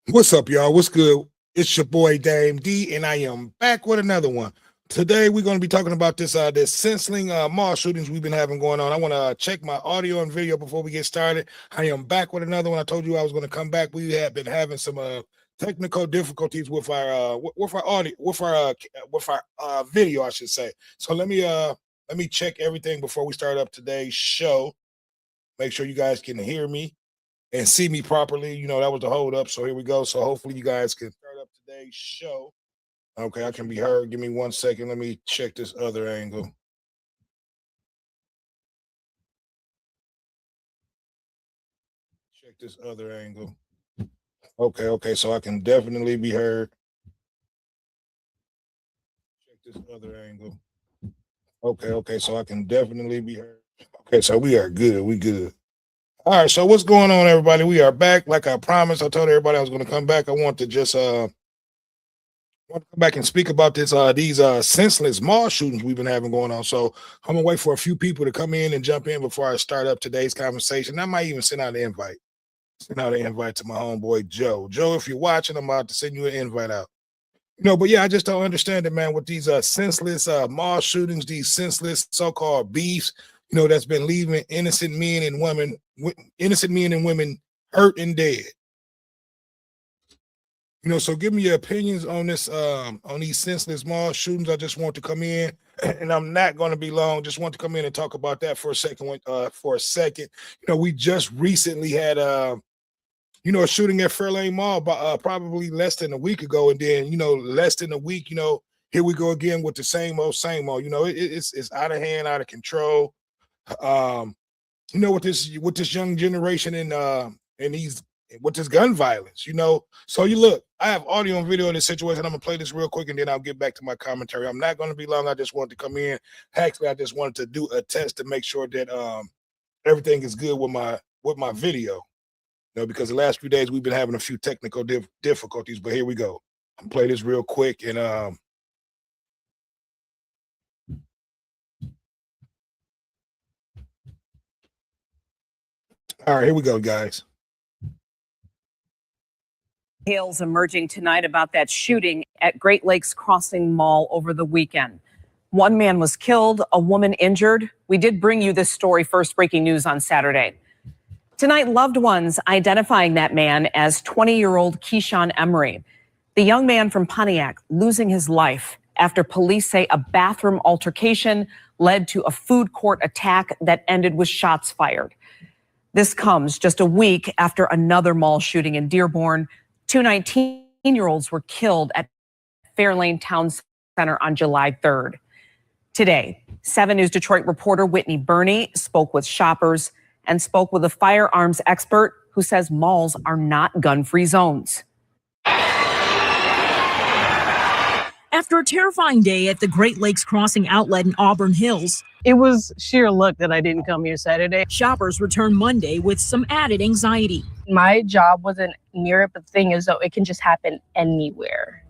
What's up, y'all? What's good? It's your boy Dame D, and I am back with another one. Today we're going to be talking about this senseless mall shootings we've been having going on. I want to check my audio and video before we get started. I am back with another one. I told you I was going to come back. We have been having some technical difficulties with our audio, with our video, I should say. So let me check everything before we start up today's show. Make sure you guys can hear me and see me properly. You know, that was the hold up. So here we go. So hopefully you guys can start up today's show. Okay, I can be heard. Give me 1 second. Let me check this other angle. Check this other angle. Okay, so I can definitely be heard. Check this other angle. Okay, so I can definitely be heard. Okay, so we are good. We good. All right, so what's going on, everybody? We are back. Like I promised, I told everybody I was going to come back. I want to just come back and speak about these senseless mall shootings we've been having going on. So I'm gonna wait for a few people to come in and jump in before I start up today's conversation. I might even send out an invite. Send out an invite to my homeboy Joe. Joe, if you're watching, I'm about to send you an invite out. But yeah, I just don't understand it, man. With these senseless mall shootings, these senseless so-called beefs, that's been leaving innocent men and women hurt and dead. So give me your opinions on this, on these senseless mall shootings. I just want to come in, and I'm not going to be long. Just want to come in and talk about that for a second. We just recently had a shooting at Fairlane Mall, probably less than a week ago, and then less than a week, here we go again with the same old. It's out of hand, out of control. With this young generation and these with this gun violence, So you look, I have audio and video of this situation. I'm gonna play this real quick and then I'll get back to my commentary. I'm not gonna be long. I just wanted to come in. Actually, I just wanted to do a test to make sure that everything is good with my video. Because the last few days we've been having a few technical difficulties, but here we go. I'm gonna play this real quick and all right, here we go, guys. Details emerging tonight about that shooting at Great Lakes Crossing Mall over the weekend. One man was killed, a woman injured. We did bring you this story, first breaking news on Saturday. Tonight, loved ones identifying that man as 20-year-old Keyshawn Emery, the young man from Pontiac losing his life after police say a bathroom altercation led to a food court attack that ended with shots fired. This comes just a week after another mall shooting in Dearborn. 2 19-year-olds were killed at Fairlane Town Center on July 3rd. Today, 7 News Detroit reporter Whitney Burney spoke with shoppers and spoke with a firearms expert who says malls are not gun-free zones. After a terrifying day at the Great Lakes Crossing outlet in Auburn Hills, it was sheer luck that I didn't come here Saturday. Shoppers returned Monday with some added anxiety. My job wasn't near it, but the thing is, though, it can just happen anywhere.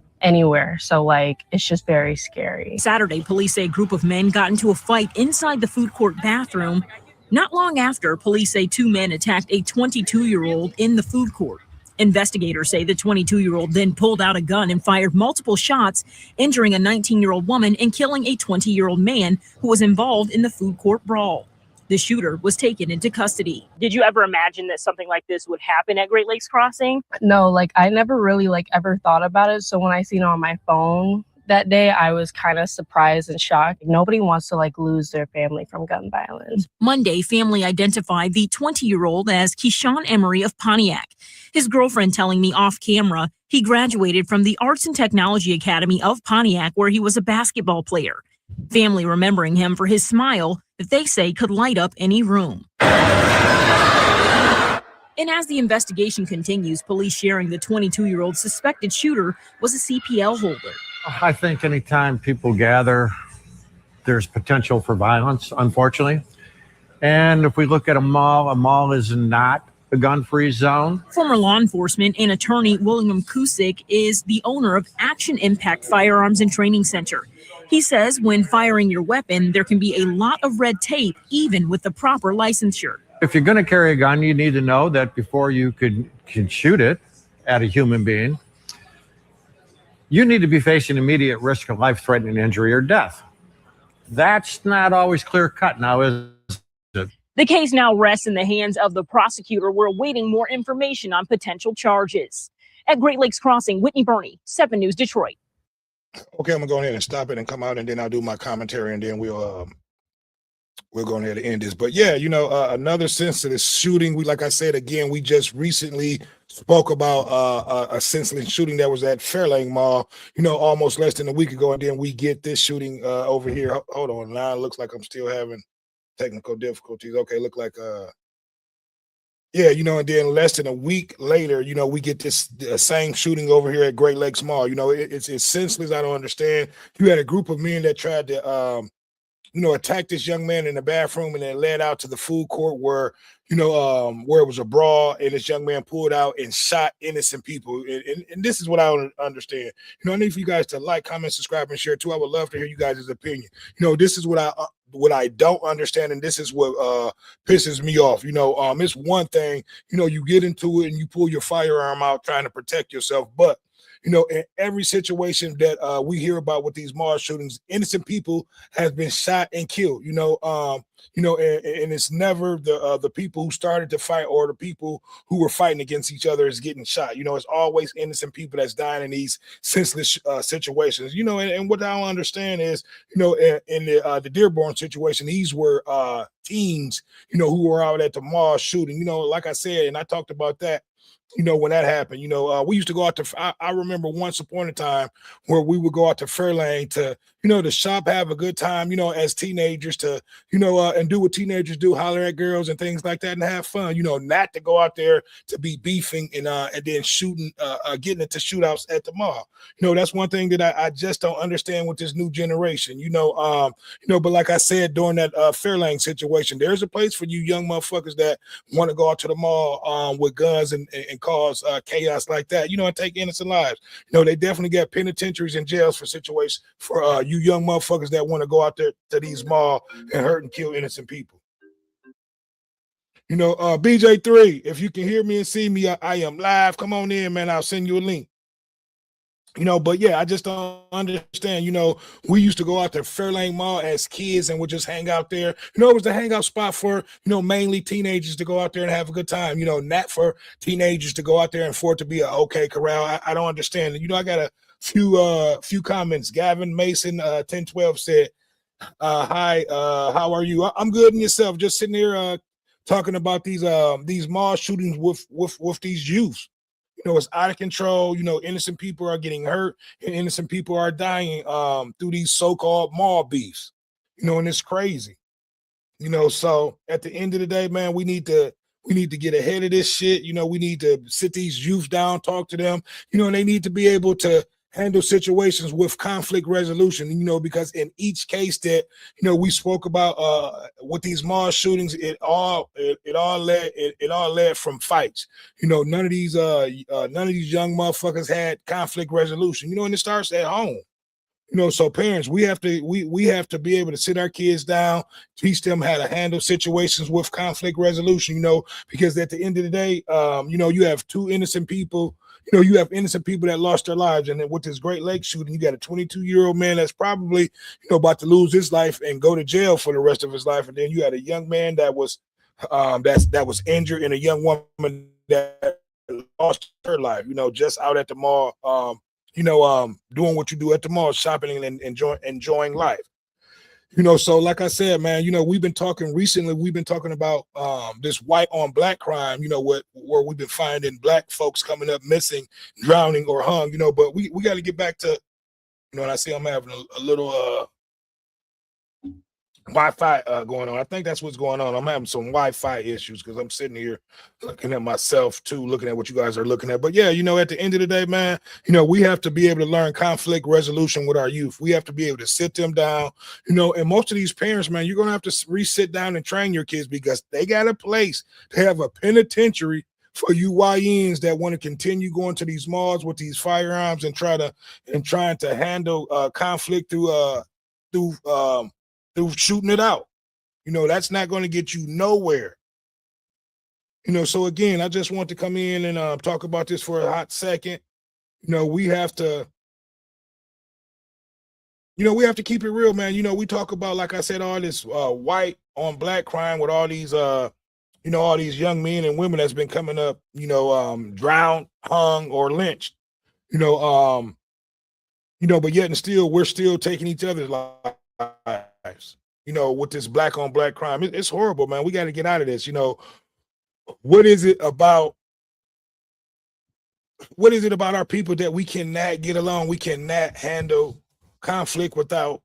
So, it's just very scary. Saturday, police say a group of men got into a fight inside the food court bathroom. Not long after, police say 2 men attacked a 22-year-old in the food court. Investigators say the 22-year-old then pulled out a gun and fired multiple shots, injuring a 19-year-old woman and killing a 20-year-old man who was involved in the food court brawl. The shooter was taken into custody. Did you ever imagine that something like this would happen at Great Lakes Crossing? No, I never really ever thought about it. So when I seen it on my phone that day, I was kind of surprised and shocked. Nobody wants to lose their family from gun violence. Monday, family identified the 20-year-old as Keyshawn Emery of Pontiac. His girlfriend telling me off camera he graduated from the Arts and Technology Academy of Pontiac, where he was a basketball player. Family remembering him for his smile that they say could light up any room. And as the investigation continues, police sharing the 22-year-old suspected shooter was a CPL holder. I think anytime people gather, there's potential for violence, unfortunately. And if we look at a mall is not a gun-free zone. Former law enforcement and attorney William Kusick is the owner of Action Impact Firearms and Training Center. He says when firing your weapon, there can be a lot of red tape, even with the proper licensure. If you're going to carry a gun, you need to know that before you can shoot it, at a human being, you need to be facing immediate risk of life-threatening injury or death. That's not always clear-cut now, is it? The case now rests in the hands of the prosecutor. We're awaiting more information on potential charges. At Great Lakes Crossing, Whitney Burney, 7 News Detroit. Okay, I'm gonna go ahead and stop it and come out, and then I'll do my commentary, and then we'll go ahead and end this. But yeah, another senseless shooting. Like I said again, we just recently spoke about a senseless shooting that was at Fairlane Mall, almost less than a week ago, and then we get this shooting over here. Hold on, now it looks like I'm still having technical difficulties. Okay, look like yeah, and then less than a week later, we get this same shooting over here at Great Lakes Mall. It's senseless. I don't understand. You had a group of men that tried to attack this young man in the bathroom, and then led out to the food court where it was a brawl, and this young man pulled out and shot innocent people. And this is what I don't understand. I need for you guys to like, comment, subscribe, and share too. I would love to hear you guys' opinion. This is what I don't understand, and this is what pisses me off. It's one thing, you get into it and you pull your firearm out trying to protect yourself, but in every situation that we hear about with these mall shootings, innocent people have been shot and killed. And it's never the people who started the fight or the people who were fighting against each other is getting shot. It's always innocent people that's dying in these senseless situations. And what I don't understand is, in the Dearborn situation, these were teens, who were out at the mall shooting. Like I said, and I talked about that. When that happened, we used to go out to, I remember once upon a time where we would go out to Fairlane to, to shop, have a good time, as teenagers to, and do what teenagers do, holler at girls and things like that and have fun, not to go out there to be beefing and then shooting, getting into shootouts at the mall. That's one thing that I just don't understand with this new generation, but like I said, during that Fairlane situation, there's a place for you young motherfuckers that want to go out to the mall with guns and cause chaos like that, and take innocent lives. They definitely got penitentiaries and jails for situations for you young motherfuckers that want to go out there to these malls and hurt and kill innocent people. BJ3, if you can hear me and see me, I am live. Come on in, man. I'll send you a link. But yeah, I just don't understand. We used to go out to Fairlane Mall as kids and would just hang out there. It was the hangout spot for, mainly teenagers to go out there and have a good time, not for teenagers to go out there and for it to be a okay corral. I don't understand. I got a few comments. Gavin Mason, 1012 said, hi, how are you? I'm good, and yourself? Just sitting here talking about these mall shootings with these youths. It's out of control. Innocent people are getting hurt and innocent people are dying through these so-called mall beefs, and it's crazy. So at the end of the day, man, we need to get ahead of this shit. We need to sit these youth down, talk to them, and they need to be able to handle situations with conflict resolution, because in each case that, we spoke about with these mall shootings, it all led from fights. None of these young motherfuckers had conflict resolution, and it starts at home. So parents, we have to be able to sit our kids down, teach them how to handle situations with conflict resolution, because at the end of the day, you have two innocent people. You have innocent people that lost their lives. And then with this Great Lakes shooting, you got a 22-year-old man that's probably, about to lose his life and go to jail for the rest of his life. And then you had a young man that was that was injured, and a young woman that lost her life, just out at the mall, doing what you do at the mall, shopping and enjoying life. So like I said, man, we've been talking about this white on black crime, where we've been finding black folks coming up missing, drowning, or hung, but we got to get back to, and I see I'm having a little Wi-Fi going on. I think that's what's going on. I'm having some Wi-Fi issues because I'm sitting here looking at myself too, looking at what you guys are looking at. But yeah, at the end of the day, man, we have to be able to learn conflict resolution with our youth. We have to be able to sit them down, and most of these parents, man, you're going to have to sit down and train your kids, because they got a place to have a penitentiary for you YNs that want to continue going to these malls with these firearms and trying to handle conflict through shooting it out. That's not going to get you nowhere. So again, I just want to come in and talk about this for a hot second. We have to, we have to keep it real, man. We talk about, like I said, all this white on black crime with all these, all these young men and women that's been coming up, drowned, hung, or lynched, but yet and still, we're still taking each other's lives, with this black on black crime. It's horrible, man. We got to get out of this. What is it about our people that we cannot get along? We cannot handle conflict without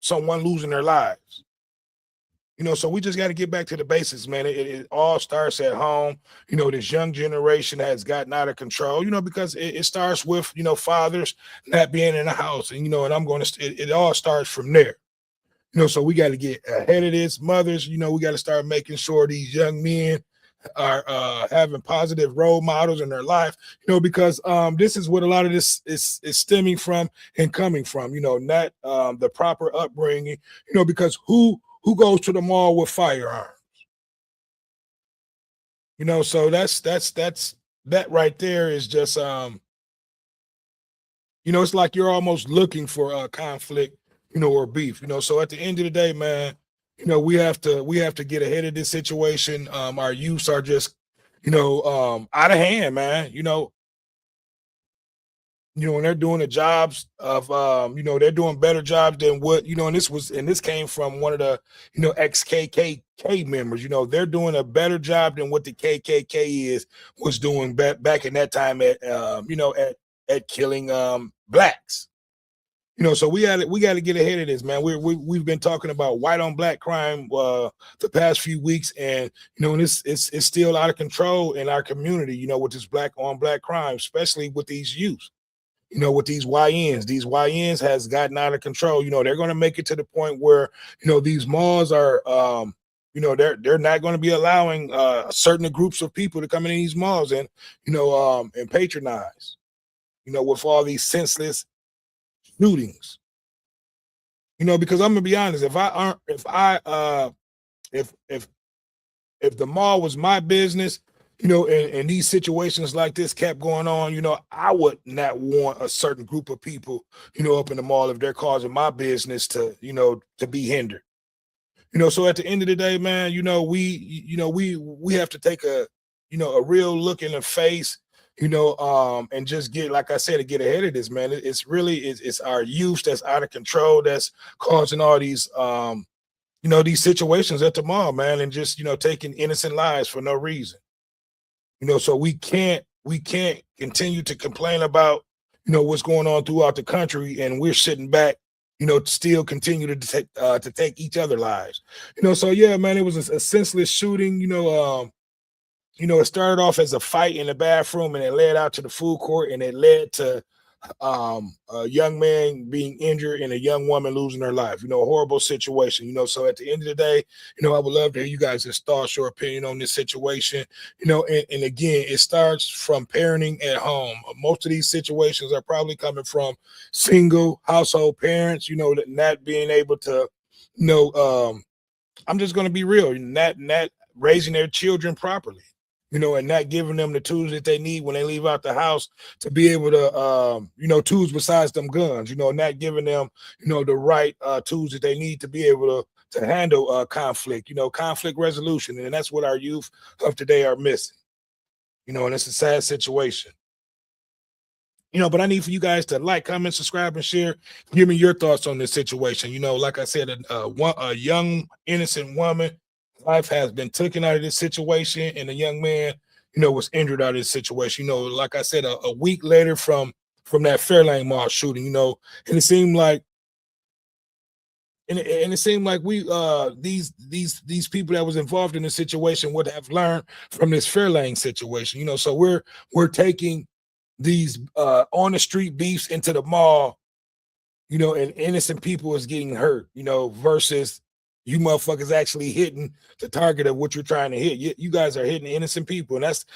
someone losing their lives. So we just got to get back to the basics, man. It all starts at home. This young generation has gotten out of control, because it starts with, fathers not being in the house. And, and I'm going to, it all starts from there. So we got to get ahead of this. Mothers, we got to start making sure these young men are having positive role models in their life, because this is what a lot of this is stemming from and coming from, not the proper upbringing, because who goes to the mall with firearms? So that's that right there is just it's like you're almost looking for conflict, or beef, so at the end of the day, man, we have to get ahead of this situation. Our youths are just, out of hand, man. And they're doing the jobs of, they're doing better jobs than what, and this came from one of the, ex-KKK members. They're doing a better job than what the KKK was doing back in that time at, at killing blacks. So we got to get ahead of this, man. We've been talking about white on black crime the past few weeks, and and it's still out of control in our community. With this black on black crime, especially with these youth. With these YNs has gotten out of control. They're going to make it to the point where these malls are, they're not going to be allowing certain groups of people to come in these malls and and patronize. With all these senseless shootings, because I'm gonna be honest, if the mall was my business, and these situations like this kept going on, I would not want a certain group of people, up in the mall if they're causing my business to, to be hindered. So at the end of the day, man, we have to take a real look in the face, and just get, like I said, to get ahead of this, man. It's really, it's our youth that's out of control, that's causing all these, these situations at the mall, man, and just, taking innocent lives for no reason. So we can't continue to complain about, what's going on throughout the country, and we're sitting back, still continue to take each other lives. So yeah, man, it was a senseless shooting. It started off as a fight in the bathroom, and it led out to the food court, and it led to a young man being injured and a young woman losing her life. A horrible situation. So at the end of the day, I would love to hear you guys' thoughts, your opinion on this situation. And again, it starts from parenting at home. Most of these situations are probably coming from single household parents, that not being able to, I'm just going to be real, not raising their children properly. And not giving them the tools that they need when they leave out the house to be able to, tools besides them guns, not giving them, the right tools that they need to be able to handle conflict, conflict resolution. And that's what our youth of today are missing, and it's a sad situation. But I need for you guys to like, comment, subscribe, and share. Give me your thoughts on this situation. Like I said, a young, innocent woman, life has been taken out of this situation, and a young man, was injured out of this situation. Like I said, a week later from that Fairlane Mall shooting, and it seemed like, we these people that was involved in the situation would have learned from this Fairlane situation. So we're taking these on the street beefs into the mall, and innocent people is getting hurt, versus you motherfuckers actually hitting the target of what you're trying to hit. You guys are hitting innocent people, and that's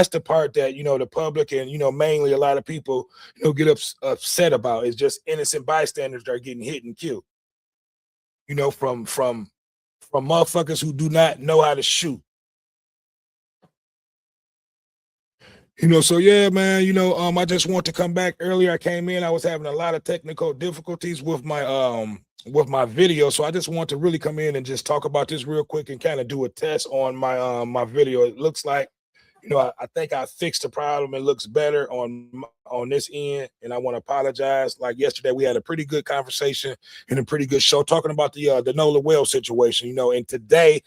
the part that the public and mainly a lot of people get upset about, is just innocent bystanders that are getting hit and killed. From motherfuckers who do not know how to shoot. So yeah, man, I just want to come back earlier. I came in, I was having a lot of technical difficulties with my video. So I just want to really come in and just talk about this real quick and kind of do a test on my video. It looks like, I think I fixed the problem. It looks better on this end, and I want to apologize. Like yesterday, we had a pretty good conversation and a pretty good show talking about the Nola Wells situation. And today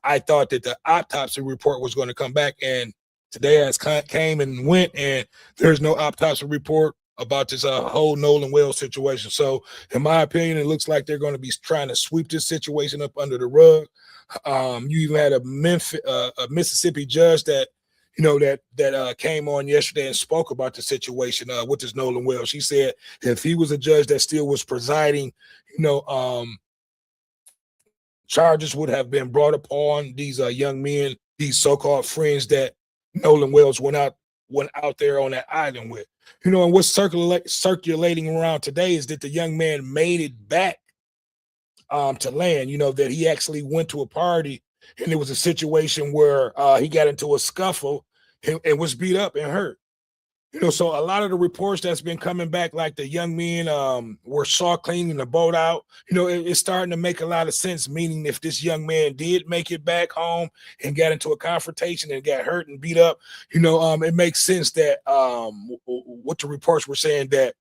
I thought that the autopsy report was going to come back, and today has came and went, and there's no autopsy report about this whole Nolan Wells situation. So, in my opinion, it looks like they're going to be trying to sweep this situation up under the rug. You even had a Mississippi judge that came on yesterday and spoke about the situation with this Nolan Wells. She said if he was a judge that still was presiding, charges would have been brought upon these young men, these so-called friends that Nolan Wells went out there on that island with. And what's circulating around today is that the young man made it back to land, that he actually went to a party, and there was a situation where he got into a scuffle and was beat up and hurt. So a lot of the reports that's been coming back, like the young men were saw cleaning the boat out, it's starting to make a lot of sense, meaning if this young man did make it back home and got into a confrontation and got hurt and beat up, it makes sense that what the reports were saying, that,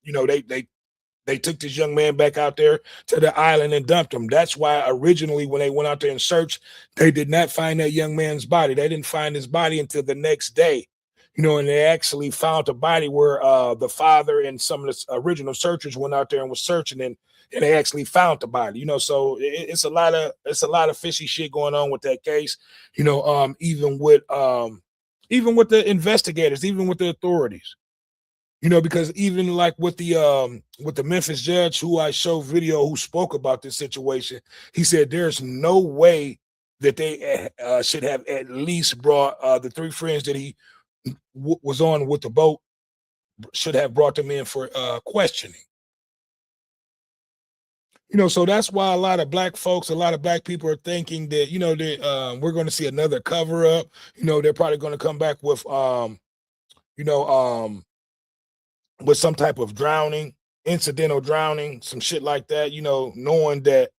they took this young man back out there to the island and dumped him. That's why originally when they went out there and searched, they did not find that young man's body. They didn't find his body until the next day. And they actually found a body where the father and some of the original searchers went out there and was searching, and they actually found the body. So it's a lot of fishy shit going on with that case. Even with the investigators, even with the authorities. Because even like with the Memphis judge who I showed video who spoke about this situation, he said there's no way that they should have at least brought the three friends that he was on with the boat, should have brought them in for questioning. So that's why a lot of black folks, a lot of black people are thinking that, we're going to see another cover up. They're probably going to come back with, with some type of drowning, incidental drowning, some shit like that, knowing that,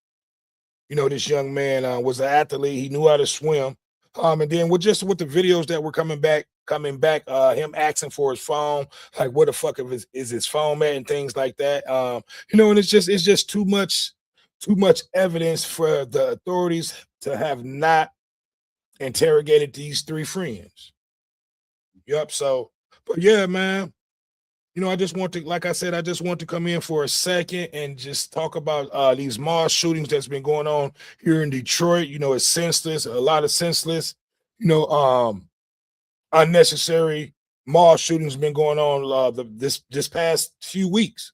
this young man was an athlete. He knew how to swim. And then with the videos that were coming back, him asking for his phone, like where the fuck is his phone at and things like that. And it's just too much evidence for the authorities to have not interrogated these three friends. Yep. So, but yeah, man. I just want to, like I said, I just want to come in for a second and just talk about these mall shootings that's been going on here in Detroit. It's senseless, a lot of senseless, unnecessary mall shootings been going on this past few weeks.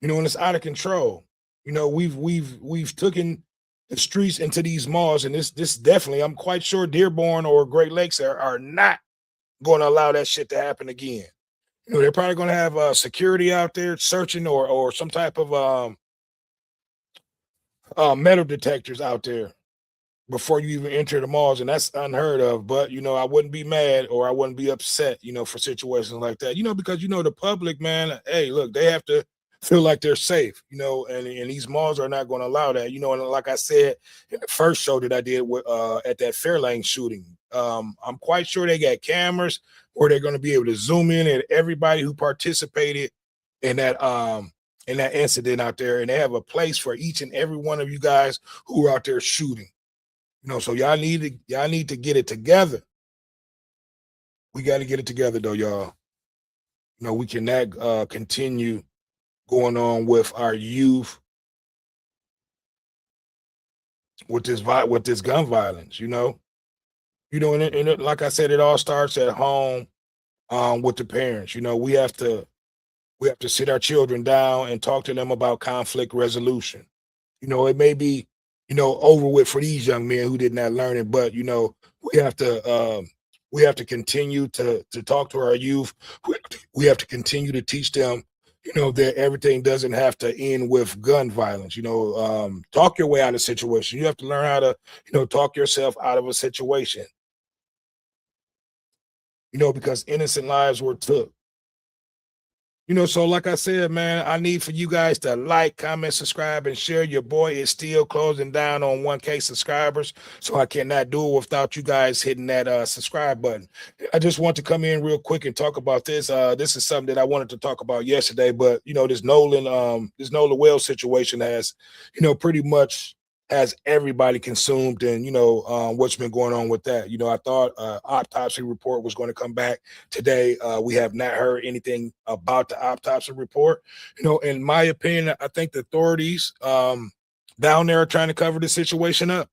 And it's out of control. We've taken the streets into these malls, and this definitely, I'm quite sure Dearborn or Great Lakes are not going to allow that shit to happen again. They're probably going to have security out there searching or some type of metal detectors out there before you even enter the malls, and that's unheard of. But I wouldn't be mad or I wouldn't be upset, for situations like that. Because the public, man, hey, look, they have to feel like they're safe, and these malls are not going to allow that. And like I said in the first show that I did with at that Fairlane shooting, I'm quite sure they got cameras where they're going to be able to zoom in at everybody who participated in that incident out there, and they have a place for each and every one of you guys who are out there shooting. So y'all need to get it together. We got to get it together though, y'all. We cannot continue going on with our youth with this gun violence, and like I said, it all starts at home with the parents. We have to sit our children down and talk to them about conflict resolution. It may be, over with for these young men who did not learn it, but we have to continue to talk to our youth. We have to continue to teach them, that everything doesn't have to end with gun violence. Talk your way out of a situation. You have to learn how to, talk yourself out of a situation. because innocent lives were took. So like I said, man, I need for you guys to like, comment, subscribe, and share. Your boy is still closing down on 1K subscribers, so I cannot do it without you guys hitting that subscribe button. I just want to come in real quick and talk about this. This is something that I wanted to talk about yesterday, but this Nola Wells situation has, pretty much has everybody consumed, and what's been going on with that. I thought autopsy report was going to come back today. We have not heard anything about the autopsy report. In my opinion, I think the authorities down there are trying to cover the situation up.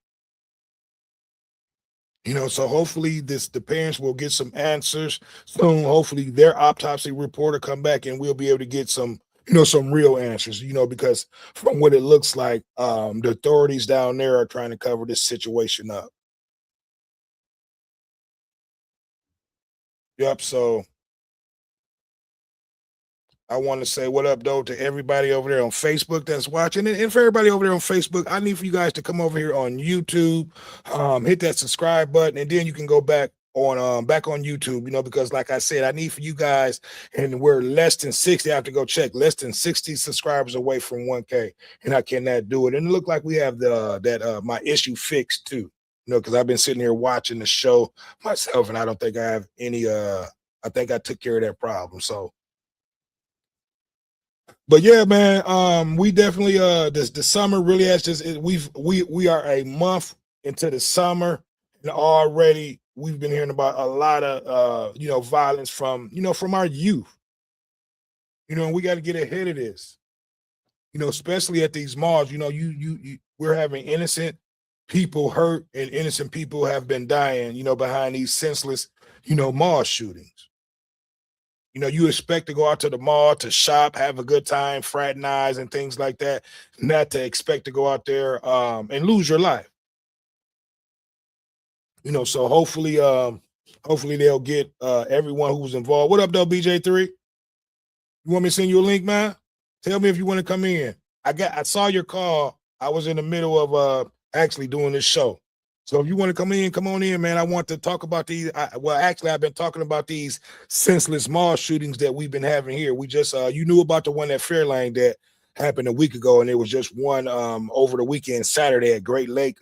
So hopefully the parents will get some answers soon. Hopefully their autopsy report will come back and we'll be able to get some some real answers, because from what it looks like, the authorities down there are trying to cover this situation up. Yep. So I want to say what up, though, to everybody over there on Facebook that's watching. And for everybody over there on Facebook, I need for you guys to come over here on YouTube, hit that subscribe button, and then you can go back on YouTube, because like I said, I need for you guys, and we're less than 60. I have to go check, less than 60 subscribers away from 1K, and I cannot do it. And it looked like we have my issue fixed too, because I've been sitting here watching the show myself, and I don't think I have any. I think I took care of that problem. So. But yeah, man, we definitely the summer really has just we are a month into the summer, and already we've been hearing about a lot of violence from from our youth. And we got to get ahead of this. Especially at these malls. We're having innocent people hurt, and innocent people have been dying. Behind these senseless mall shootings. You expect to go out to the mall to shop, have a good time, fraternize, and things like that, not to expect to go out there and lose your life. So hopefully they'll get everyone who was involved. What up, though, BJ3? You want me to send you a link, man? Tell me if you want to come in. I saw your call. I was in the middle of actually doing this show. So if you want to come on in, man. I want to talk about these. I've been talking about these senseless mall shootings that we've been having here. We just, you knew about the one at Fairlane that happened a week ago, and there was just one over the weekend, Saturday at Great Lake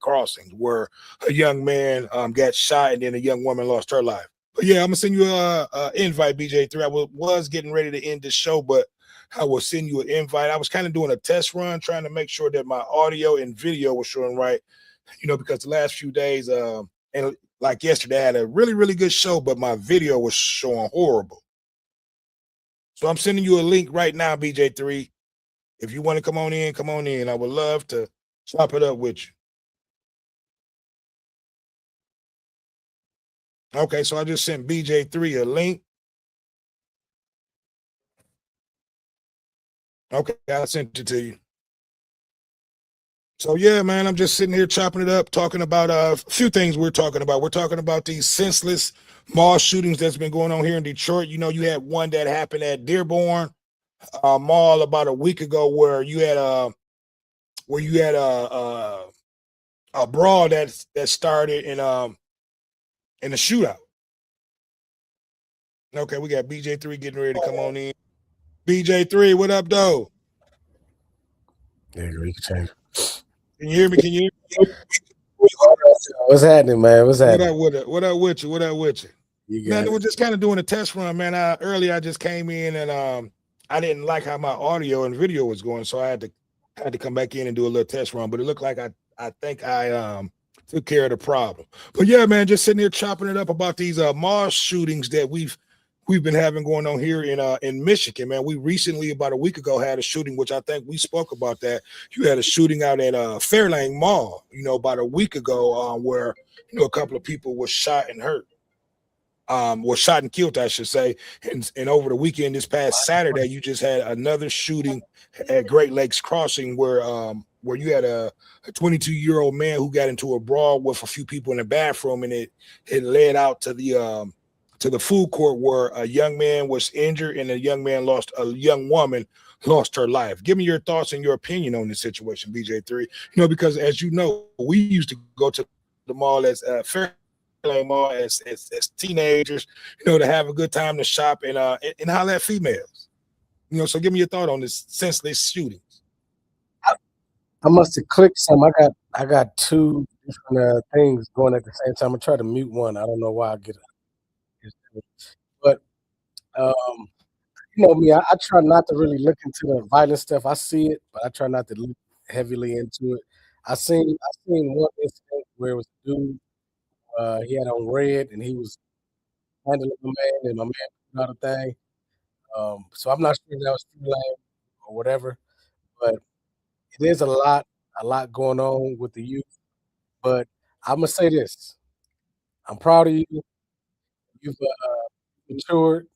Crossing, where a young man got shot, and then a young woman lost her life. But yeah, I'm gonna send you a invite, BJ3. I was getting ready to end this show, but I will send you an invite. I was kind of doing a test run, trying to make sure that my audio and video was showing right. Because the last few days, and like yesterday, I had a really, really good show, but my video was showing horrible. So I'm sending you a link right now, BJ3. If you want to come on in. I would love to chop it up with you. Okay, so I just sent BJ3 a link. Okay, I sent it to you. So yeah, man, I'm just sitting here chopping it up, talking about a few things we're talking about. We're talking about these senseless mall shootings that's been going on here in Detroit. You had one that happened at Dearborn Mall about a week ago, where you had a brawl that started in a shootout. Okay, we got BJ3 getting ready to come on in. BJ3, what up, though? Yeah, we can change. Can you hear me? What's happening, man? What's happening? What up with you? Man, we're just kind of doing a test run, man. Earlier I just came in, and I didn't like how my audio and video was going, so I had to come back in and do a little test run. But it looked like I think I took care of the problem. But yeah, man, just sitting here chopping it up about these mall shootings that we've been having going on here in Michigan, man. We recently, about a week ago, had a shooting, which I think we spoke about that. You had a shooting out at Fairlane Mall, about a week ago, where a couple of people were shot and hurt. Was shot and killed, I should say. And over the weekend, this past Saturday, you just had another shooting at Great Lakes Crossing, where you had a 22-year-old man who got into a brawl with a few people in the bathroom, and it led out to the food court, where a young man was injured and a young woman lost her life. Give me your thoughts and your opinion on this situation, BJ3. Because as you know, we used to go to the mall as Fairlane Mall as teenagers, to have a good time to shop and holler at females. So give me your thought on this senseless shootings. I must have clicked some. I got two different things going at the same time. I try to mute one. I don't know why I get it. But me, I try not to really look into the violent stuff. I see it, but I try not to look heavily into it. I seen one incident where it was a dude, he had on red and he was handling a man and my man put out a thing. So I'm not sure if that was too lame or whatever, but it is a lot going on with the youth. But I'm gonna say this: I'm proud of you. You've matured.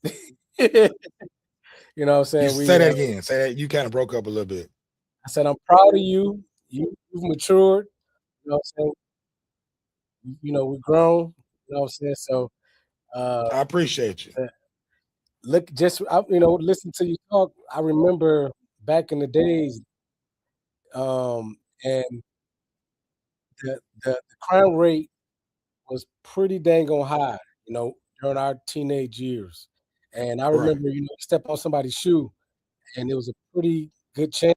You know what I'm saying? Say that again. Say that. You kind of broke up a little bit. I said I'm proud of you. You've matured. You know what I'm saying? We've grown. You know what I'm saying? So I appreciate you. Listen to you talk. I remember back in the days, and the crime rate was pretty dang on high, during our teenage years. And I remember, step on somebody's shoe, and it was a pretty good chance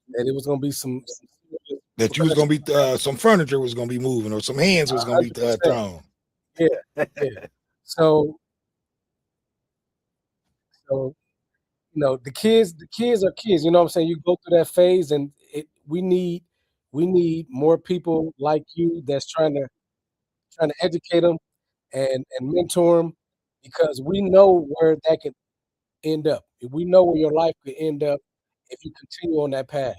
that it was going to be some that you was going to be some furniture was going to be moving or some hands was going to be thrown. Yeah. So the kids are kids. You know what I'm saying? You go through that phase, and we need more people like you that's trying to educate them and mentor them, because we know where that can end up. We know where your life could end up if you continue on that path.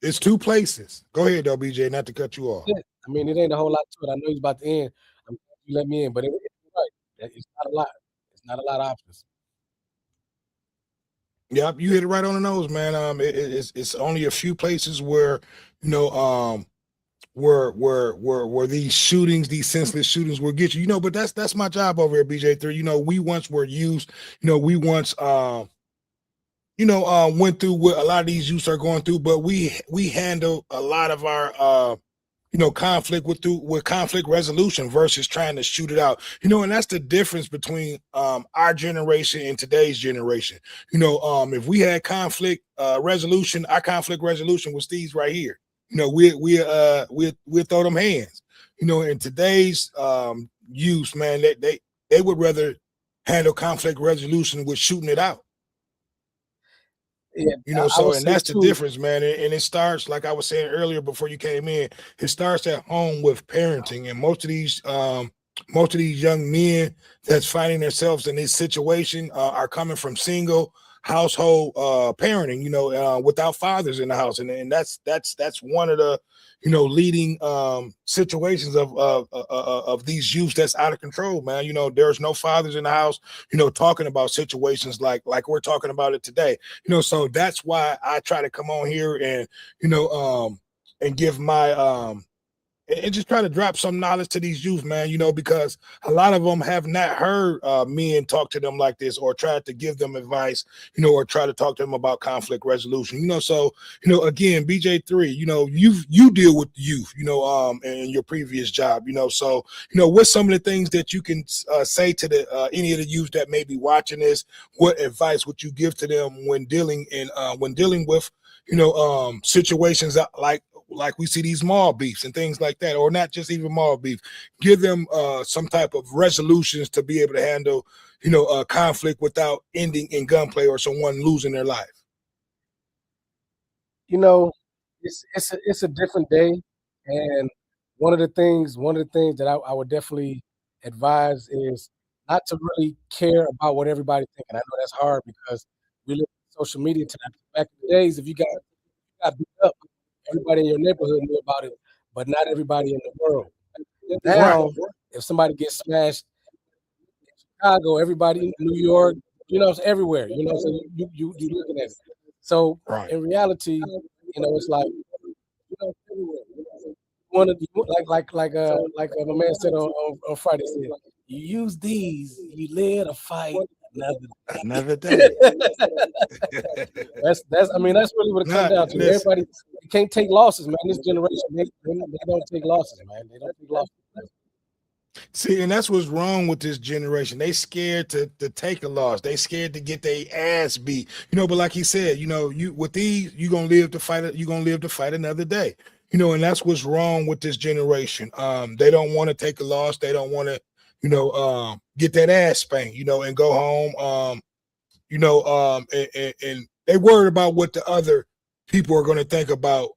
It's two places. Go ahead, though, BJ, not to cut you off. Yeah, I mean, it ain't a whole lot to it. I know he's about to end. I'm glad you let me in, but it's right. It's not a lot. It's not a lot of options. Yep, you hit it right on the nose, man. It's only a few places where where these shootings, these senseless shootings will get you. But that's my job over here, BJ3. We once were used. We once went through what a lot of these youths are going through, but we handle a lot of our conflict with conflict resolution versus trying to shoot it out. And that's the difference between our generation and today's generation. If we had conflict resolution, our conflict resolution was these right here. We'll throw them hands. In today's youth, man, they would rather handle conflict resolution with shooting it out. Yeah, and that's the difference, man. And it starts, like I was saying earlier before you came in, it starts at home with parenting. And most of these young men that's finding themselves in this situation are coming from single household parenting, without fathers in the house. And that's one of the leading situations of these youths that's out of control, man. There's no fathers in the house, talking about situations like we're talking about it today. So that's why I try to come on here and and give my and just try to drop some knowledge to these youth, man, because a lot of them have not heard men talk to them like this, or tried to give them advice, or try to talk to them about conflict resolution. So, again, BJ3, you deal with the youth, in your previous job, so, what's some of the things that you can say to the any of the youth that may be watching this? What advice would you give to them when dealing with situations like we see these mall beefs and things like that, or not just even mall beef? Give them some type of resolutions to be able to handle, conflict without ending in gunplay or someone losing their life. It's a different day, and one of the things that I would definitely advise is not to really care about what everybody's thinking. I know that's hard because we live on social media tonight. Back in the days, if you got beat up, everybody in your neighborhood knew about it, but not everybody in the world. Now, if somebody gets smashed in Chicago, everybody in New York, it's everywhere. So you looking at it. So in reality, it's like one of the like my man said on Friday, said, you use these, you live a fight another day. That's really what it comes down to. Everybody can't take losses, man. This generation, they don't take losses, man. They don't take losses. See, and that's what's wrong with this generation. They scared to take a loss. They scared to get their ass beat. But like he said, you with these, you're gonna live to fight it. You're gonna live to fight another day. And that's what's wrong with this generation. They don't want to take a loss. They don't want to, get that ass spanked, and go home. And they worried about what the other people are gonna think about.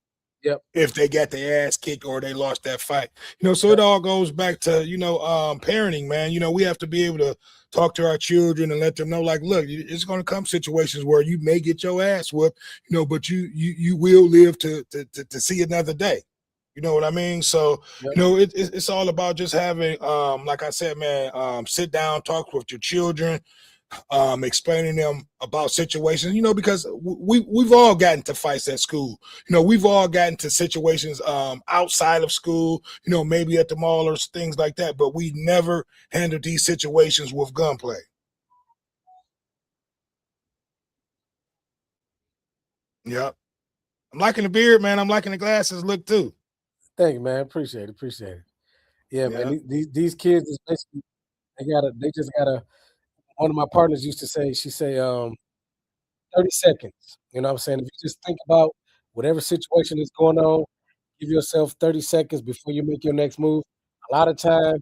Yep. If they got their ass kicked or they lost that fight. So it all goes back to, parenting, man. We have to be able to talk to our children and let them know, like, look, it's going to come situations where you may get your ass whooped, but you will live to see another day. You know what I mean? So, Yep. It's all about just having, like I said, man, sit down, talk with your children, explaining them about situations, because we've all gotten to fights at school. We've all gotten to situations outside of school, maybe at the mall or things like that, but we never handled these situations with gunplay. Yep. I'm liking the beard, man. I'm liking the glasses look too. Thank you, man. Appreciate it. Yeah, Yeah. man. These kids is basically they just gotta. One of my partners used to say, 30 seconds. You know what I'm saying? If you just think about whatever situation is going on, give yourself 30 seconds before you make your next move. A lot of time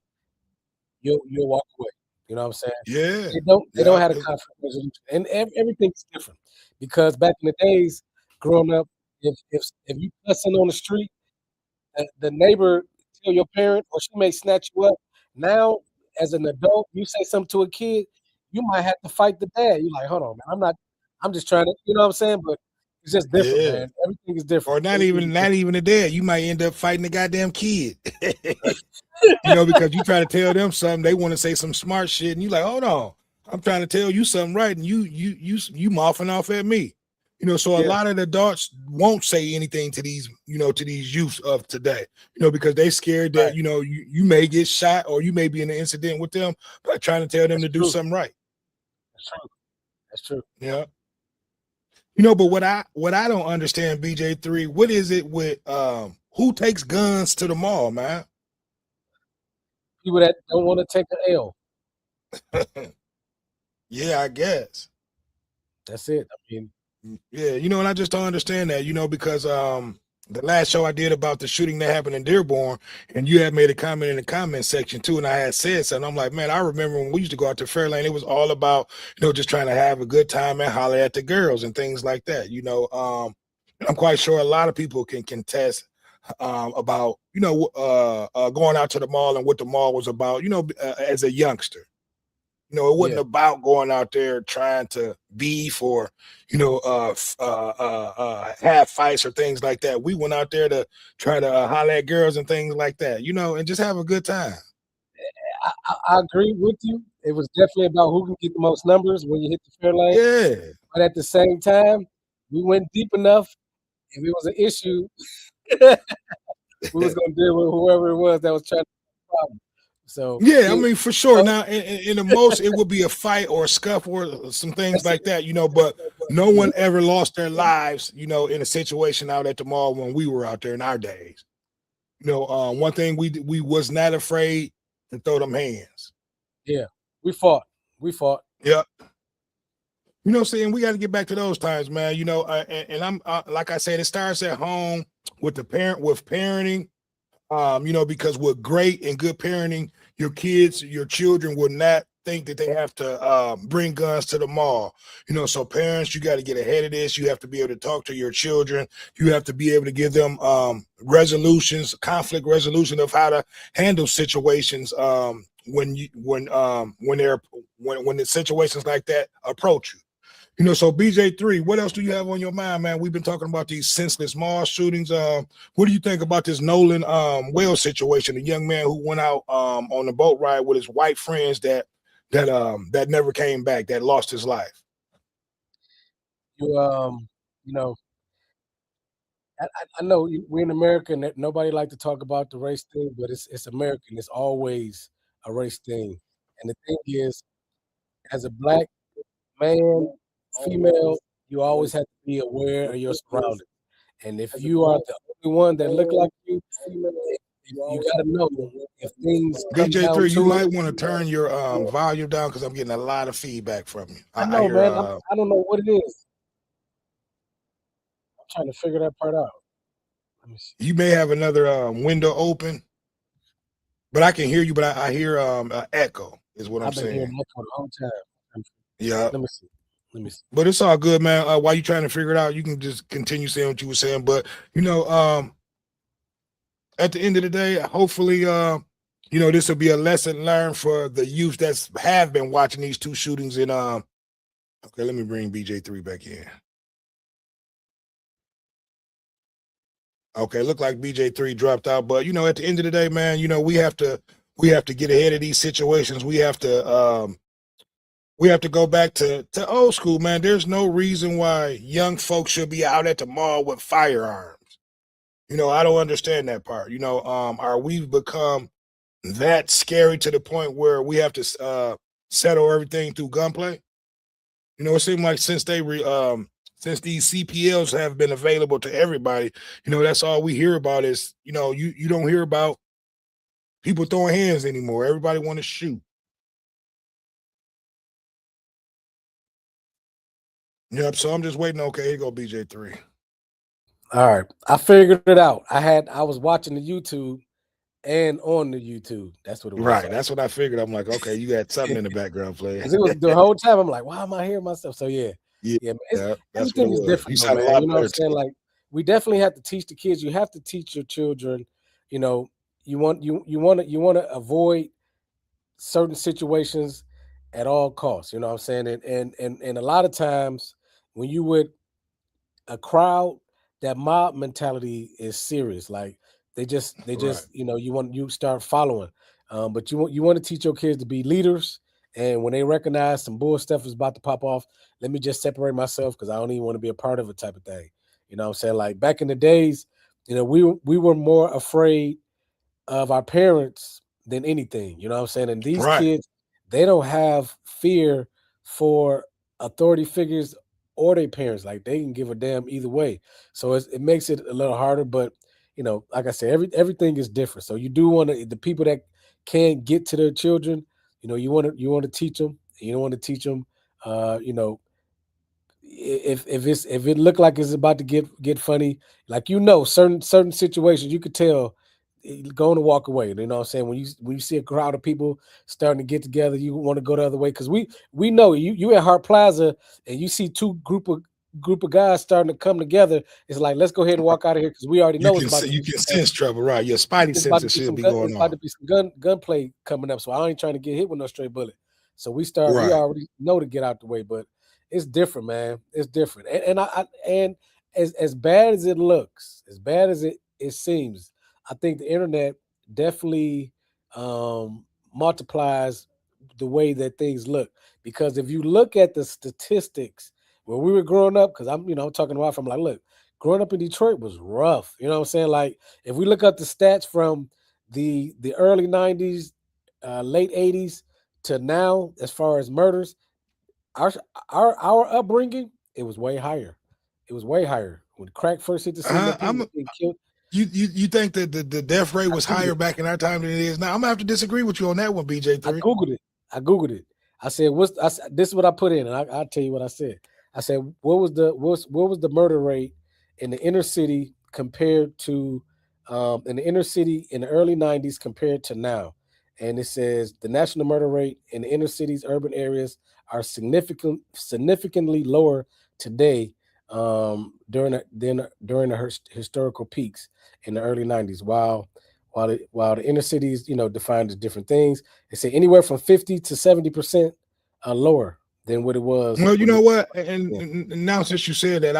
you'll walk away. You know what I'm saying? Yeah. They don't have a 'Cause- conflict resolution. And everything's different. Because back in the days, growing up, if you cussing on the street, the neighbor tell your parent or she may snatch you up. Now, as an adult, you say something to a kid, you might have to fight the dad. You're like, hold on, man. I'm just trying to, you know what I'm saying? But it's just different, Yeah. man. Everything is different. Or not Everything even is not different. even a dad. You might end up fighting the goddamn kid. Because you try to tell them something, they want to say some smart shit, and you like, hold on, I'm trying to tell you something right, and you mouthing off at me. So a Yeah. lot of the adults won't say anything to these, to these youths of today, because they scared that, Right. you may get shot or you may be in an incident with them by trying to tell them That's to do true. something right. That's true. Yeah. But what I don't understand, BJ3, what is it with who takes guns to the mall, man? People that don't want to take an L. Yeah, I guess. That's it. I mean, Yeah, and I just don't understand that, because the last show I did about the shooting that happened in Dearborn, and you had made a comment in the comment section too, and I had said something. I'm like, man, I remember when we used to go out to Fairlane, it was all about, just trying to have a good time and holler at the girls and things like that. I'm quite sure a lot of people can contest about, going out to the mall and what the mall was about, as a youngster. It wasn't yeah. about going out there trying to beef or, have fights or things like that. We went out there to try to holler at girls and things like that, and just have a good time. I agree with you. It was definitely about who can get the most numbers when you hit the fair lane. Yeah. But at the same time, we went deep enough. If it was an issue, we was gonna deal with whoever it was that was trying to problem. So Yeah, I mean, for sure. so- Now, in the most, it would be a fight or a scuffle or some things like that, but no one ever lost their lives, in a situation out at the mall when we were out there in our days. One thing we was not afraid to throw them hands. Yeah, we fought. Yep. Saying we got to get back to those times, man. And I'm like I said, it starts at home with parenting. Because with great and good parenting, your children will not think that they have to bring guns to the mall. So parents, you got to get ahead of this. You have to be able to talk to your children. You have to be able to give them conflict resolution of how to handle situations when the situations like that approach you. So BJ3, what else do you have on your mind, man? We've been talking about these senseless mall shootings. What do you think about this Nolan Wells situation? The young man who went out on the boat ride with his white friends that never came back, that lost his life. You know, I know we're in America and that nobody like to talk about the race thing, but it's American. It's always a race thing. And the thing is, as a black man, female, you always have to be aware of your surroundings. And if you are the only one that look like you got to know if things come down BJ3, you to might it. want to turn your volume down because I'm getting a lot of feedback from you. I I know, hear man. I don't know what it is. I'm trying to figure that part out. Let me see. you may have another window open, but I can hear you, but I hear echo is what I'm I've been saying. hearing echo the whole time. Yeah. Let me see. But it's all good, man. While you're trying to figure it out, you can just continue saying what you were saying. But at the end of the day, hopefully this will be a lesson learned for the youth that's have been watching these two shootings in okay, let me bring BJ3 back in. Okay, look like BJ3 dropped out, but at the end of the day, man, we have to get ahead of these situations. We have to go back to old school, man. There's no reason why young folks should be out at the mall with firearms. I don't understand that part. Are we become that scary to the point where we have to settle everything through gunplay? It seems like since these CPLs have been available to everybody, that's all we hear about is, you don't hear about people throwing hands anymore. Everybody want to shoot. Yep. So I'm just waiting. Okay, here you go, BJ3. All right, I figured it out. I was watching the YouTube and on the YouTube. That's what it was. Right. That's what I figured. I'm like, okay, you got something in the background playing. Because it was the whole time. I'm like, why am I hearing myself? So yeah. Everything is different. You Though, sound a man. lot You know what I'm better saying? Like, we definitely have to teach the kids. You have to teach your children. You want to avoid certain situations at all costs. You know what I'm saying? And a lot of times when you with a crowd, that mob mentality is serious. Like they just you start following. But you want to teach your kids to be leaders. And when they recognize some bull stuff is about to pop off, let me just separate myself because I don't even want to be a part of it type of thing. You know what I'm saying? Like back in the days, we were more afraid of our parents than anything. You know what I'm saying? And these kids, they don't have fear for authority figures or their parents. Like they can give a damn either way. So it makes it a little harder. But like I said, everything is different. So you do want to the people that can't get to their children. You want to teach them. You don't want to teach them. If it looked like it's about to get funny, like certain situations, you could tell going to walk away. You know what I'm saying? When you see a crowd of people starting to get together, you want to go the other way because we know you at Hart Plaza and you see two group of guys starting to come together. It's like, let's go ahead and walk out of here because we already know you can sense trouble, right? Your spidey senses should be going on. It's about to be some gunplay coming up, so I ain't trying to get hit with no straight bullet. So we already know to get out the way, but it's different, man. It's different, and as bad as it looks, as bad as it seems, I think the internet definitely multiplies the way that things look. Because if you look at the statistics when we were growing up, because I'm talking about from like, look, growing up in Detroit was rough. You know what I'm saying? Like if we look at the stats from the early 90s, late 80s to now, as far as murders, our upbringing, it was way higher. It was way higher. When crack first hit the scene, people getting killed. You think that the death rate was higher back in our time than it is now? I'm gonna have to disagree with you on that one, BJ3. I googled it. I said, this is what I put in, and I'll tell you what I said. I said, what was the murder rate in the inner city compared to in the inner city in the early 90s compared to now? And it says the national murder rate in the inner cities, urban areas are significantly lower today during the historical peaks in the early 90s. While the inner cities, defined as different things, they say anywhere from 50 to 70% lower than what it was. Well, you know what? And now since you said that,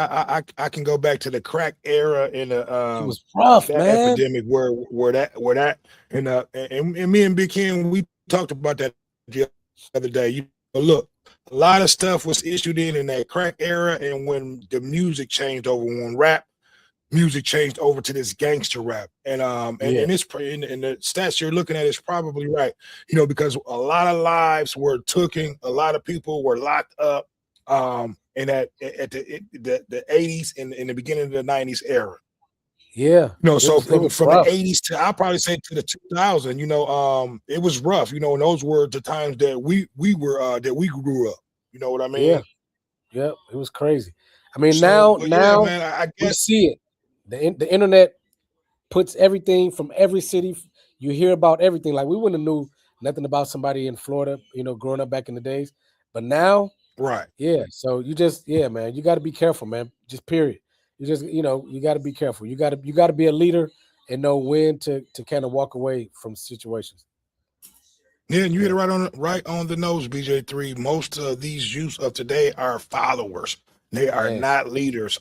I can go back to the crack era in the it was rough, that man. epidemic where that and me and Big Ken, we talked about that the other day. Look, a lot of stuff was issued in that crack era, and when the music changed over, when rap music changed over to this gangster rap, and it's and the stats you're looking at is probably right, because a lot of lives were taken, a lot of people were locked up, And at the 80s and in the beginning of the 90s era. Yeah, You know, it so was from the rough. 80s to I'll probably say to the 2000, you know, it was rough, you know, and those were the times that we grew up. You know what I Yeah, mean? yeah, it was crazy. I mean, So, but yeah, now man, I we guess see it. The internet puts everything from every city. You hear about everything. Like we wouldn't have knew nothing about somebody in Florida, you know, growing up back in the days. But now, right. yeah. So you just, yeah, man, you got to be careful, man. Just period. You just, you know, you got to be careful. You got to be a leader and know when to kind of walk away from situations. Yeah, and you hit Yeah, it right on the nose, BJ3. Most of these youths of today are followers. They are man. not leaders.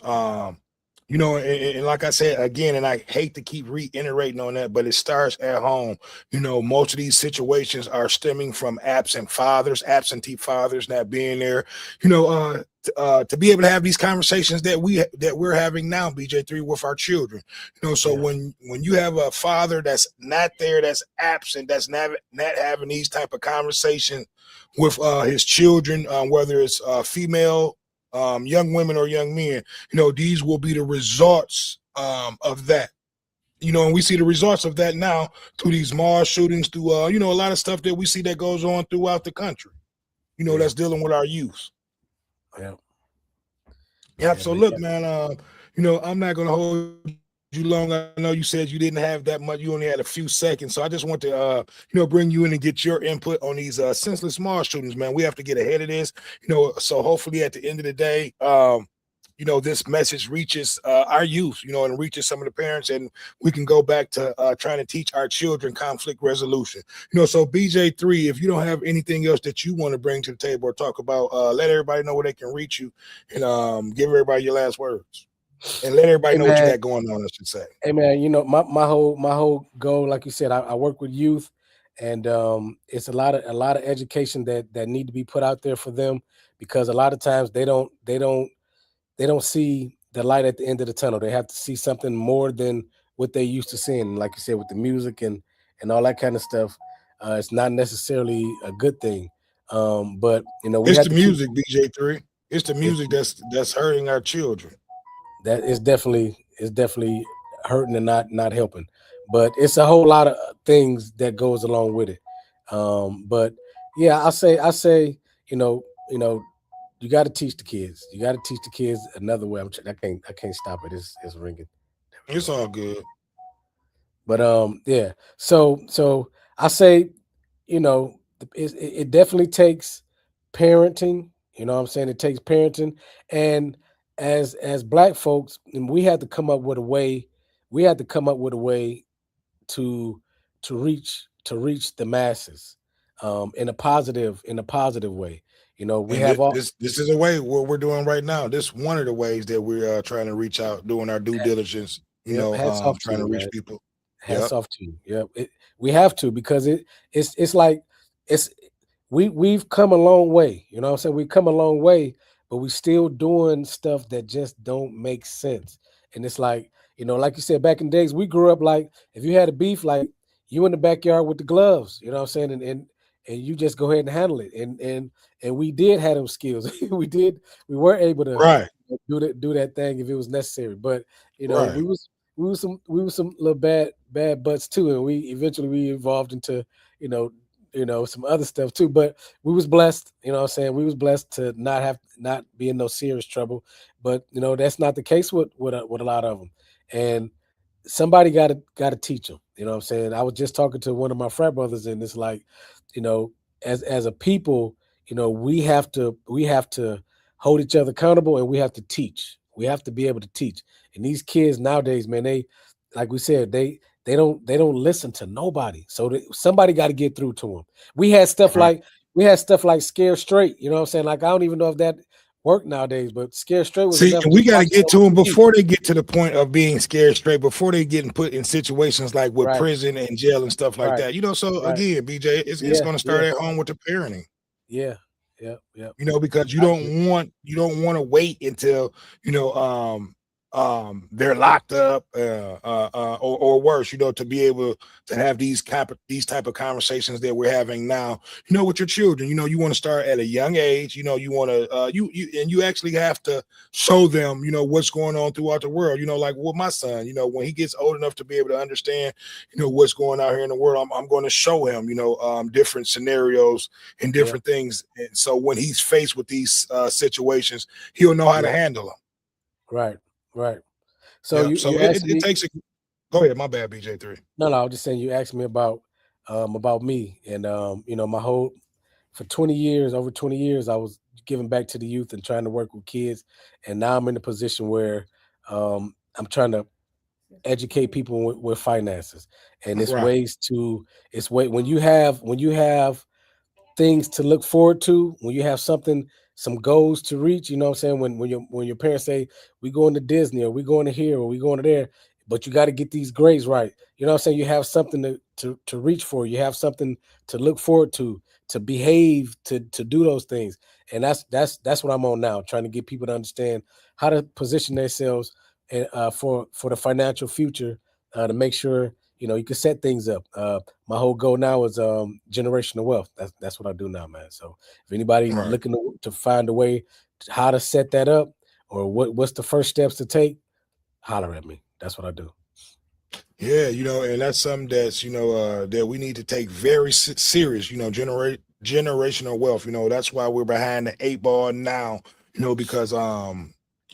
You know, and like I said again, and I hate to keep reiterating on that, but it starts at home. You know, most of these situations are stemming from absentee fathers not being there. You know, to be able to have these conversations that we're having now, BJ3, with our children. You know, so Yeah, when you have a father that's not there, that's absent, that's not having these type of conversations with his children, whether it's female, young women or young men, you know, these will be the results of that. You know, and we see the results of that now through these mall shootings, through you know, a lot of stuff that we see that goes on throughout the country. You know, yeah, that's dealing with our youth. yeah, Yep. yeah. So But look, yeah, man, you know, I'm not gonna hold you long. I know you said you didn't have that much, you only had a few seconds. So I just want to you know, bring you in and get your input on these senseless mall shootings, man. We have to get ahead of this, you know, so hopefully at the end of the day, you know, this message reaches our youth, you know, and reaches some of the parents, and we can go back to trying to teach our children conflict resolution. You know, so BJ3, if you don't have anything else that you want to bring to the table or talk about, let everybody know where they can reach you, and give everybody your last words, and let everybody hey know what you man, got going on, I should say. hey man, you know, my whole goal, like you said, I work with youth, and it's a lot of education that need to be put out there for them, because a lot of times they don't see the light at the end of the tunnel. They have to see something more than what they used to seeing. Like you said, with the music and all that kind of stuff, it's not necessarily a good thing. But you know, we It's have the to keep music, BJ3. It's the it's music that's hurting our children. that is definitely hurting and not helping. But it's a whole lot of things that goes along with it. But yeah, I say, you know, you got to teach the kids. You got to teach the kids another way. I can't stop it. It's ringing. There we It's go. all good. But yeah. So I say, you know, it definitely takes parenting. You know what I'm saying? It takes parenting, and as black folks, and we had to come up with a way. We had to come up with a way to reach the masses, in a positive way. You know, we And have all. this is a way what we're doing right now. This one of the ways that we're trying to reach out, doing our due diligence. You Yep, know, hats off to trying to you, reach man. people. Hats Yep. off to you. Yep, we have to, because it's like it's we've come a long way. You know what I'm saying? We've come a long way, but we still doing stuff that just don't make sense. And it's like, you know, like you said, back in the days, we grew up like, if you had a beef, like, you in the backyard with the gloves. You know what I'm saying? And you just go ahead and handle it. And we did have them skills. We were able to Right. do that thing if it was necessary. But you know, Right. we was some little bad butts too, and we eventually we evolved into, you know, some other stuff too. But we was blessed, you know what I'm saying? We was blessed to not be in no serious trouble. But you know, that's not the case with a lot of them. And somebody got to teach them. You know what I'm saying? I was just talking to one of my frat brothers, and it's like, you know, as a people, you know, we have to hold each other accountable, and we have to teach. We have to be able to teach. And these kids nowadays, man, they, like we said, they don't listen to nobody. So somebody got to get through to them. We had stuff Right. like Scare Straight. You know what I'm saying? Like, I don't even know if that work nowadays, but Scare Straight was See, enough and we just got to watching it get on to them TV. before they get to the point of being scared straight, before they getting put in situations like with Right, prison and jail and stuff like right, that. You know, so right. again, BJ, it's Yeah, going to yeah, start at home with the parenting. yeah, yeah, yeah. You know, because I agree. you don't want to wait until you know they're locked up, or worse, to be able to have these type of conversations that we're having now, with your children. You want to start at a young age. You want to you actually have to show them, what's going on throughout the world. Like with my son, when he gets old enough to be able to understand, what's going on here in the world, I'm going to show him, different scenarios and different things. And so when he's faced with these situations, he'll know how to handle them. Right. So so it takes a go ahead. My bad, BJ3. No, I was just saying you asked me about me, and my whole over 20 years, I was giving back to the youth and trying to work with kids, and now I'm in a position where I'm trying to educate people with finances, and it's when you have things to look forward to, when you have some goals to reach, you know what I'm saying? When your parents say we going to Disney or we going to here or we going to there, but you got to get these grades right. You know what I'm saying? You have something to reach for. You have something to look forward to behave, to do those things. And that's what I'm on now, trying to get people to understand how to position themselves for the financial future, to make sure you can set things up. My whole goal now is generational wealth. That's what I do now, man. So if anybody looking to find a way how to set that up, or what's the first steps to take, holler at me. That's what I do. Yeah, and that's something that's that we need to take very serious. Generational wealth. That's why we're behind the 8 ball now. Because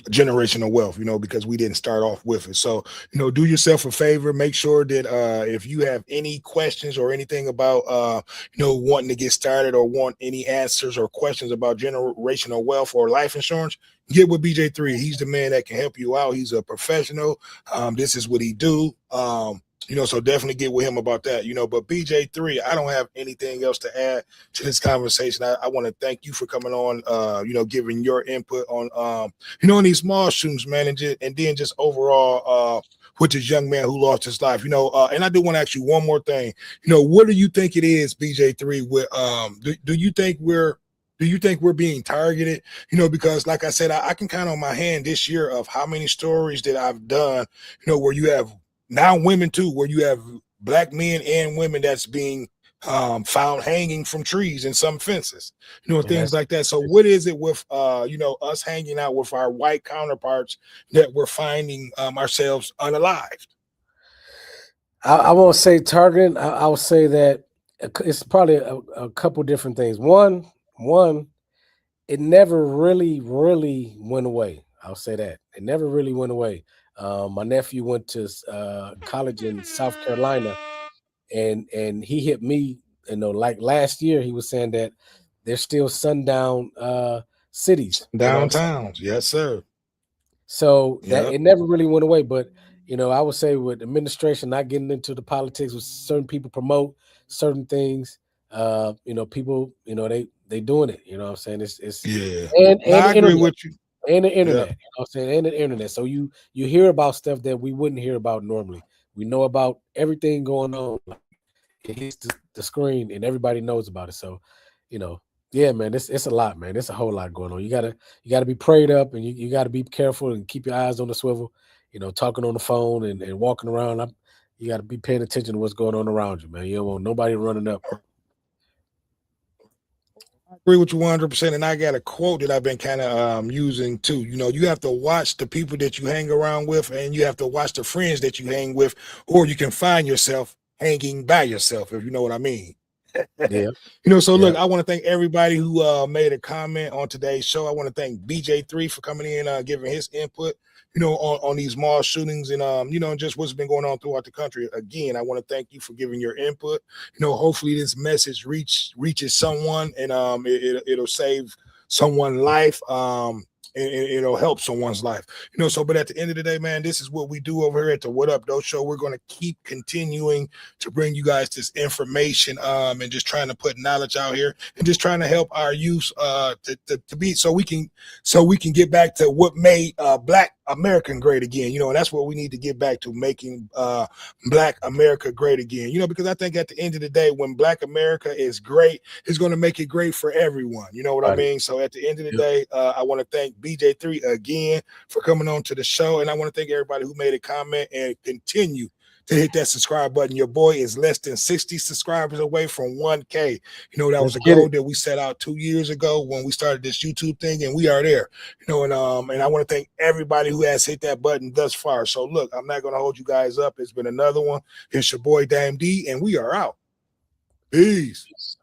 generational wealth, because we didn't start off with it. So, do yourself a favor, make sure that if you have any questions or anything about wanting to get started or want any answers or questions about generational wealth or life insurance, get with BJ3. He's the man that can help you out. He's a professional. This is what he do. So definitely get with him about that, but BJ3, I don't have anything else to add to this conversation. I want to thank you for coming on, giving your input on, on these small shootings, man, and then just overall, with this young man who lost his life, and I do want to ask you one more thing, what do you think it is, BJ3, with, do you think we're being targeted? Because like I said, I can count on my hand this year of how many stories that I've done, where you have now women too, where you have Black men and women that's being found hanging from trees and some fences, things like that. So what is it with, us hanging out with our white counterparts that we're finding ourselves unalived? I won't say targeting. I will say that it's probably a couple different things. One, it never really went away. I'll say that. It never really went away. My nephew went to college in South Carolina, and he hit me, like last year, he was saying that there's still sundown cities. Downtowns, yes, sir. So that it never really went away. But, I would say with administration not getting into the politics, with certain people promote certain things, people, they doing it. You know what I'm saying? It's and I agree with you. And the internet, you know what I'm saying, and the internet. So you hear about stuff that we wouldn't hear about normally. We know about everything going on. It hits the screen, and everybody knows about it. So, yeah, man, it's a lot, man. It's a whole lot going on. You gotta be prayed up, and you gotta be careful and keep your eyes on the swivel. Talking on the phone and walking around. You gotta be paying attention to what's going on around you, man. You don't want nobody running up. I agree with you 100%, and I got a quote that I've been kind of using too. You have to watch the people that you hang around with, and you have to watch the friends that you hang with, or you can find yourself hanging by yourself, if you know what I mean. Yeah. So look, I want to thank everybody who made a comment on today's show. I want to thank BJ3 for coming in, giving his input, on these mall shootings and, just what's been going on throughout the country. Again, I want to thank you for giving your input. Hopefully this message reaches someone, and it'll save someone's life. And it'll help someone's life, so, but at the end of the day, man, this is what we do over here at the What Up Doe Show. We're going to keep continuing to bring you guys this information, and just trying to put knowledge out here, and just trying to help our youth to be, so we can get back to what made Black American great again, you know, and that's what we need to get back to, making Black America great again, you know, because I think at the end of the day, when Black America is great, it's going to make it great for everyone. You know what I mean? So at the end of the day, I want to thank BJ3 again for coming on to the show. And I want to thank everybody who made a comment and continue to hit that subscribe button. Your boy is less than 60 subscribers away from 1K. You know, that was a goal that we set out 2 years ago when we started this YouTube thing, and we are there. You know, and I want to thank everybody who has hit that button thus far. So look, I'm not going to hold you guys up. It's been another one. It's your boy Dame D, and we are out. Peace.